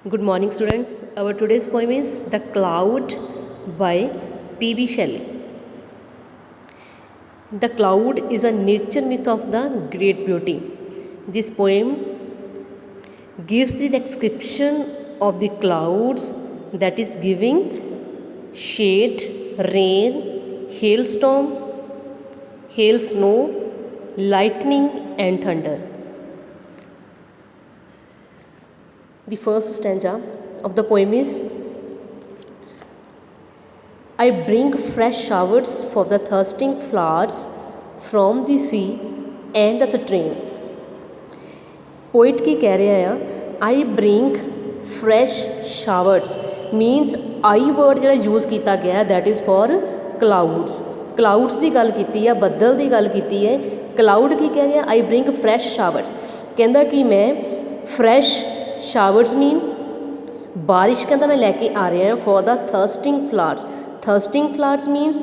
Good morning, students. Our today's poem is The Cloud by P.B. Shelley. The cloud is a nature myth of the great beauty. This poem gives the description of the clouds, that is giving shade, rain, hailstorm, hail, snow, lightning and thunder. The first stanza of the poem is, I bring fresh showers for the thirsting flowers from the sea and the streams. Poet की कह रहा है I bring fresh showers means I word ਜਿਹੜਾ use किया गया that is for clouds. Clouds की गल की है, ਬੱਦਲ की गल की है. Cloud की कह रहा I bring fresh showers, कहता कि मैं fresh showers mean बारिश कहता मैं लैके आ रहा हैं for the thirsting flowers. Thirsting flowers means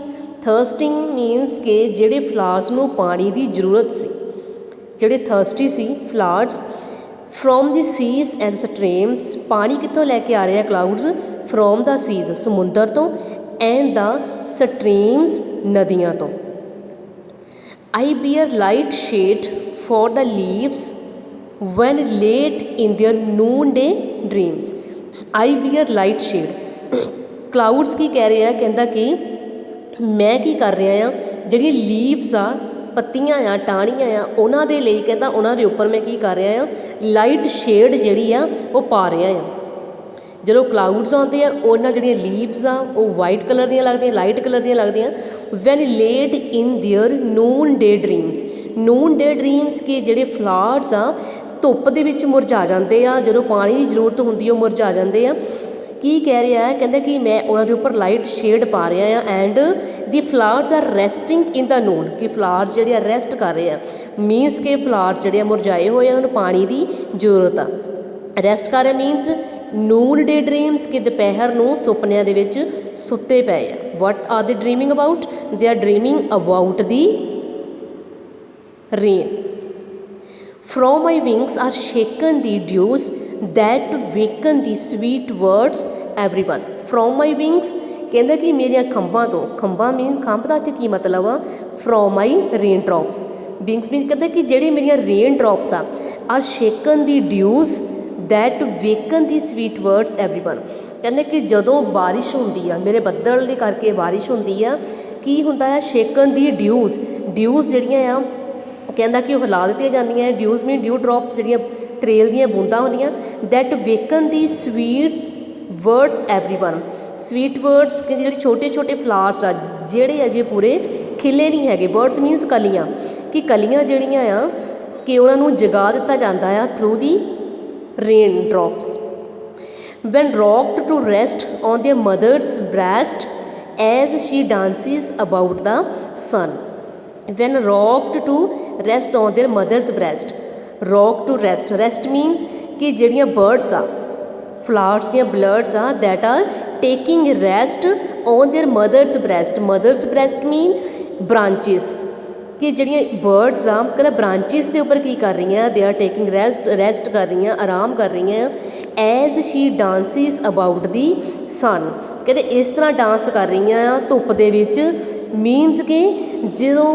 कि ਜਿਹੜੇ flowers ਨੂੰ ਪਾਣੀ ਦੀ ਜ਼ਰੂਰਤ ਸੀ, ਜਿਹੜੇ thirsty C flowers from the seas and streams. ਪਾਣੀ ਕਿੱਥੋਂ ਲੈ ਕੇ ਆ ਰਹੇ ਆ clouds? from the seas ਸਮੁੰਦਰ ਤੋਂ and the streams ਨਦੀਆਂ ਤੋਂ. I bear light shade for the leaves when late in their noonday dreams. I bear light shade. ਕਲਾਊਡਸ ਕੀ ਕਹਿ ਰਹੇ ਆ, ਕਹਿੰਦਾ ਕਿ ਮੈਂ ਕੀ ਕਰ ਰਿਹਾ ਆ, ਜਿਹੜੀ ਲੀਵਸ ਆ, ਪੱਤੀਆਂ ਆ, ਟਾਹਣੀਆਂ ਆ, ਉਹਨਾਂ ਦੇ ਲਈ ਕਹਿੰਦਾ ਉਹਨਾਂ ਦੇ ਉੱਪਰ ਮੈਂ ਕੀ ਕਰ ਰਿਹਾ ਆ, ਲਾਈਟ ਸ਼ੇਡ ਜਿਹੜੀ ਆ ਉਹ ਪਾ ਰਿਹਾ ਆ. ਜਦੋਂ ਕਲਾਊਡਸ ਆਉਂਦੇ ਆ ਉਹਨਾਂ ਜਿਹੜੀਆਂ ਲੀਵਸ ਆ ਉਹ ਵਾਈਟ ਕਲਰ ਦੀਆਂ ਲੱਗਦੀਆਂ, ਲਾਈਟ ਕਲਰ ਦੀਆਂ ਲੱਗਦੀਆਂ. Van late in there Noon day dreams. Noon day dreams ਕਿ ਜਿਹੜੇ ਫਲਾਵਰਸ ਆ ਧੁੱਪ ਦੇ ਵਿੱਚ ਮੁਰਝਾ ਜਾਂਦੇ ਆ, ਜਦੋਂ ਪਾਣੀ ਦੀ ਜ਼ਰੂਰਤ ਹੁੰਦੀ ਉਹ ਮੁਰਝਾ ਜਾਂਦੇ ਆ. ਕੀ ਕਹਿ ਰਿਹਾ ਹੈ, ਕਹਿੰਦਾ ਕਿ ਮੈਂ ਉਹਨਾਂ ਦੇ ਉੱਪਰ ਲਾਈਟ ਸ਼ੇਡ ਪਾ ਰਿਹਾ ਆ. And the flowers R resting ਇਨ ਦਾ ਨੂਨ, ਕਿ ਫਲਾਵਰਸ ਜਿਹੜੇ ਆ ਰੈਸਟ ਕਰ ਰਹੇ ਆ, ਮੀਨਸ ਕਿ ਫਲਾਵਰਸ ਜਿਹੜੇ ਆ ਮੁਰਝਾਏ ਹੋਏ ਆ, ਉਹਨਾਂ ਨੂੰ ਪਾਣੀ ਦੀ ਜ਼ਰੂਰਤ ਆ. ਰੈਸਟ ਕਰ ਰਿਹਾ ਮੀਨਸ ਨੂਨ ਡੇ ਡਰੀਮਸ ਕਿ ਦੁਪਹਿਰ ਨੂੰ ਸੁਪਨਿਆਂ ਦੇ ਵਿੱਚ ਸੁੱਤੇ ਪਏ ਆ. What are they dreaming about? They are dreaming about the rain. From my wings are shaken the dews that waken the sweet words everyone. From my wings ਕਹਿੰਦਾ ਕਿ ਮੇਰੀਆਂ ਖੰਭਾਂ ਤੋਂ, ਖੰਭਾਂ ਮੀਨ ਖੰਭ ਦਾ ਇੱਥੇ ਕੀ ਮਤਲਬ ਆ? From my rain drops. Wings mean ਕਹਿੰਦਾ ਕਿ ਜਿਹੜੀ ਮੇਰੀਆਂ ਰੇਨ ਡ੍ਰੌਪਸ ਆ are shaken the dews that waken the sweet words everyone. ਕਹਿੰਦੇ ਕਿ ਜਦੋਂ ਬਾਰਿਸ਼ ਹੁੰਦੀ ਆ, ਮੇਰੇ ਬੱਦਲ ਦੇ ਕਰਕੇ ਬਾਰਿਸ਼ ਹੁੰਦੀ ਆ, ਕੀ ਹੁੰਦਾ ਆ? shaken the dews. dews ਜਿਹੜੀਆਂ ਆ ਕਹਿੰਦਾ ਕਿ ਉਹ ਹਿਲਾ ਦਿੱਤੀਆਂ ਜਾਂਦੀਆਂ. ਡਿਊਜ਼ ਮੀਨ ਡਿਊ ਡ੍ਰੌਪਸ, ਜਿਹੜੀਆਂ ਤਰੇਲ ਦੀਆਂ ਬੂੰਦਾਂ ਹੁੰਦੀਆਂ. That ਵੇਕਨ the sweets words everyone. Sweet words ਕਿ ਜਿਹੜੇ ਛੋਟੇ ਛੋਟੇ ਫਲਾਵਰਸ ਆ ਜਿਹੜੇ ਅਜੇ ਪੂਰੇ ਖਿਲੇ ਨਹੀਂ ਹੈਗੇ. ਬਰਡਸ ਮੀਨਸ ਕਲੀਆਂ, ਕਿ ਕਲੀਆਂ ਜਿਹੜੀਆਂ ਆ ਕਿ ਉਹਨਾਂ ਨੂੰ ਜਗਾ ਦਿੱਤਾ ਜਾਂਦਾ ਆ through the rain drops. When rocked to rest on their mothers breast as she dances about the sun. when rocked to rest on their mother's breast. rock to rest, rest means ਕਿ ਜਿਹੜੀਆਂ birds ਆ, flowers ਦੀਆਂ birds ਆ that are taking rest on their mother's breast. mother's breast mean branches, ਕਿ ਜਿਹੜੀਆਂ birds ਆ ਕਹਿੰਦਾ branches ਦੇ ਉੱਪਰ ਕੀ ਕਰ ਰਹੀਆਂ? they are taking rest ਕਰ ਰਹੀਆਂ, ਆਰਾਮ ਕਰ ਰਹੀਆਂ. as she dances about the sun. ਕਹਿੰਦੇ ਇਸ ਤਰ੍ਹਾਂ ਡਾਂਸ ਕਰ ਰਹੀਆਂ ਆ ਧੁੱਪ ਦੇ ਵਿੱਚ. ਮੀਨਸ ਕਿ ਜਦੋਂ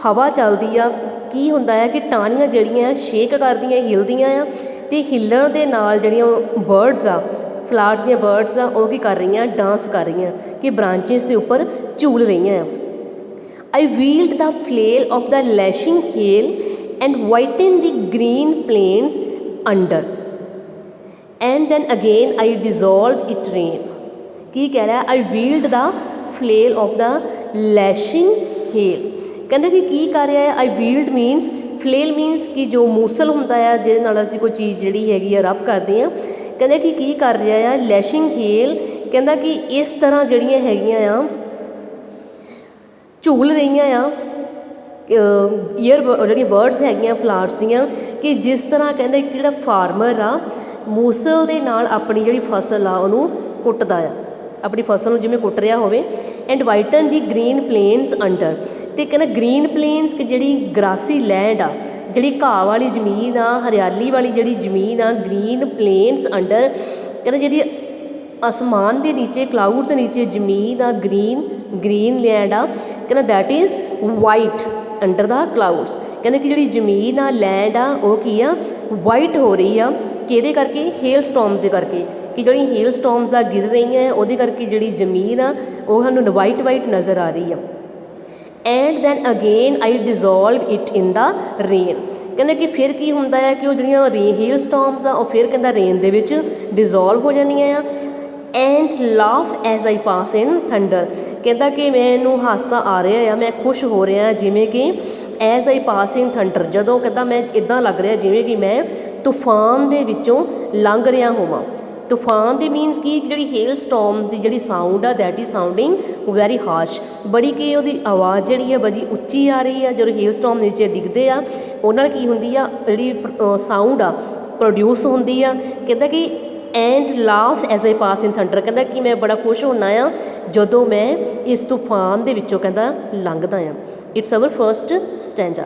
ਹਵਾ ਚੱਲਦੀ ਆ ਕੀ ਹੁੰਦਾ ਆ ਕਿ ਟਾਹਣੀਆਂ ਜਿਹੜੀਆਂ ਸ਼ੇਕ ਕਰਦੀਆਂ, ਹਿਲਦੀਆਂ ਆ, ਅਤੇ ਹਿੱਲਣ ਦੇ ਨਾਲ ਜਿਹੜੀਆਂ ਬਰਡਸ ਆ, ਫਲਾਵਰਸ ਦੀਆਂ ਬਰਡਸ ਆ, ਉਹ ਕੀ ਕਰ ਰਹੀਆਂ? ਡਾਂਸ ਕਰ ਰਹੀਆਂ, ਕਿ ਬ੍ਰਾਂਚਿਸ ਦੇ ਉੱਪਰ ਝੂਲ ਰਹੀਆਂ ਆ. I wield the flail of the lashing hail and whiten the green plains under and then again I dissolve it rain. ਕੀ ਕਹਿ ਰਿਹਾ? I wield the flail of the lashing hail. ਕਹਿੰਦਾ ਕਿ ਕੀ ਕਰ ਰਿਹਾ ਹੈ? ਆਈ ਵੀਲਡ ਮੀਨਸ ਫਲੇਲ ਮੀਨਸ ਕਿ ਜੋ ਮੂਸਲ ਹੁੰਦਾ ਆ ਜਿਹਦੇ ਨਾਲ ਅਸੀਂ ਕੋਈ ਚੀਜ਼ ਜਿਹੜੀ ਹੈਗੀ ਆ ਰਬ ਕਰਦੇ ਹਾਂ. ਕਹਿੰਦਾ ਕਿ ਕੀ ਕਰ ਰਿਹਾ ਆ? ਲੈਸ਼ਿੰਗ ਹੇਲ. ਕਹਿੰਦਾ ਕਿ ਇਸ ਤਰ੍ਹਾਂ ਜਿਹੜੀਆਂ ਹੈਗੀਆਂ ਆ ਝੂਲ ਰਹੀਆਂ ਆ ਜਿਹੜੀਆਂ ਬਰਡਸ ਹੈਗੀਆਂ ਫਲਾਵਰਸ ਦੀਆਂ, ਕਿ ਜਿਸ ਤਰ੍ਹਾਂ ਕਹਿੰਦਾ ਕਿ ਜਿਹੜਾ ਫਾਰਮਰ ਆ ਮੂਸਲ ਦੇ ਨਾਲ ਆਪਣੀ ਜਿਹੜੀ ਫਸਲ ਆ ਉਹਨੂੰ ਕੁੱਟਦਾ ਆ. ਆਪਣੀ ਫਸਲ ਨੂੰ ਜਿਵੇਂ ਕੁੱਟ ਰਿਹਾ ਹੋਵੇ। And whiten the green plains under, ਅਤੇ ਕਹਿੰਦਾ ਗ੍ਰੀਨ ਪਲੇਨਸ ਕਿ ਜਿਹੜੀ ਗਰਾਸੀ ਲੈਂਡ ਆ, ਜਿਹੜੀ ਘਾਹ ਵਾਲੀ ਜ਼ਮੀਨ ਆ, ਹਰਿਆਲੀ ਵਾਲੀ ਜਿਹੜੀ ਜ਼ਮੀਨ ਆ, ਗ੍ਰੀਨ ਪਲੇਨਸ ਅੰਡਰ ਕਹਿੰਦਾ ਜਿਹੜੀ ਅਸਮਾਨ ਦੇ ਨੀਚੇ, ਕਲਾਊਡਸ ਦੇ ਨੀਚੇ ਜ਼ਮੀਨ ਆ, ਗ੍ਰੀਨ ਲੈਂਡ ਆ, ਕਹਿੰਦਾ ਦੈਟ ਇਜ਼ ਵਾਈਟ ਅੰਡਰ ਦਾ ਕਲਾਊਡਸ। ਕਹਿੰਦੇ ਕਿ ਜਿਹੜੀ ਜ਼ਮੀਨ ਆ, ਲੈਂਡ ਆ, ਉਹ ਕੀ ਆ, ਵਾਈਟ ਹੋ ਰਹੀ ਆ, ਕਿਹਦੇ ਕਰਕੇ, ਹੇਲ ਸਟੋਮਸ ਦੇ ਕਰਕੇ, ਕਿ ਜਿਹੜੀ ਹੇਲ ਸਟੋਮਸ ਆ ਗਿਰ ਰਹੀਆਂ ਉਹਦੇ ਕਰਕੇ ਜਿਹੜੀ ਜ਼ਮੀਨ ਆ ਉਹ ਸਾਨੂੰ ਵਾਈਟ ਨਜ਼ਰ ਆ ਰਹੀ ਆ। And then again I dissolve it in the rain, ਕਹਿੰਦੇ ਕਿ ਫਿਰ ਕੀ ਹੁੰਦਾ ਆ ਕਿ ਉਹ ਜਿਹੜੀਆਂ ਹੇਲ ਸਟੋਮਸ ਆ ਉਹ ਫਿਰ ਕਹਿੰਦਾ ਰੇਨ ਦੇ ਵਿੱਚ ਡਿਜ਼ੋਲਵ ਹੋ ਜਾਂਦੀਆਂ ਆ। And laugh as I pass in thunder, ਕਹਿੰਦਾ ਕਿ ਮੈਨੂੰ ਹਾਸਾ ਆ ਰਿਹਾ ਆ, ਮੈਂ ਖੁਸ਼ ਹੋ ਰਿਹਾ ਜਿਵੇਂ ਕਿ as I pass in thunder, ਜਦੋਂ ਕਹਿੰਦਾ ਮੈਂ ਇੱਦਾਂ ਲੱਗ ਰਿਹਾ ਜਿਵੇਂ ਕਿ ਮੈਂ ਤੂਫਾਨ ਦੇ ਵਿੱਚੋਂ ਲੰਘ ਰਿਹਾ ਹੋਵਾਂ। ਤੂਫਾਨ ਦੀ ਮੀਨਸ ਕੀ, ਜਿਹੜੀ ਹੇਲ ਸਟੋਮ ਦੀ ਜਿਹੜੀ ਸਾਊਂਡ ਆ ਦੈਟ ਇਜ਼ ਸਾਊਂਡਿੰਗ ਵੈਰੀ ਹਾਰਸ਼, ਬੜੀ ਕਿ ਉਹਦੀ ਆਵਾਜ਼ ਜਿਹੜੀ ਆ ਬੜੀ ਉੱਚੀ ਆ ਰਹੀ ਆ। ਜਦੋਂ ਹੇਲ ਸਟੋਮ ਨੀਚੇ ਡਿੱਗਦੇ ਆ ਉਹਨਾਂ ਨਾਲ ਕੀ ਹੁੰਦੀ ਆ, ਜਿਹੜੀ ਸਾਊਂਡ ਆ ਪ੍ਰੋਡਿਊਸ ਹੁੰਦੀ ਆ। ਕਹਿੰਦਾ ਕਿ and laugh as I pass in thunder, ਕਹਿੰਦਾ ਕਿ ਮੈਂ ਬੜਾ ਖੁਸ਼ ਹੁੰਦਾ ਆ ਜਦੋਂ ਮੈਂ ਇਸ ਤੂਫਾਨ ਦੇ ਵਿੱਚੋਂ ਕਹਿੰਦਾ ਲੰਘਦਾ ਆ। It's our first stanza.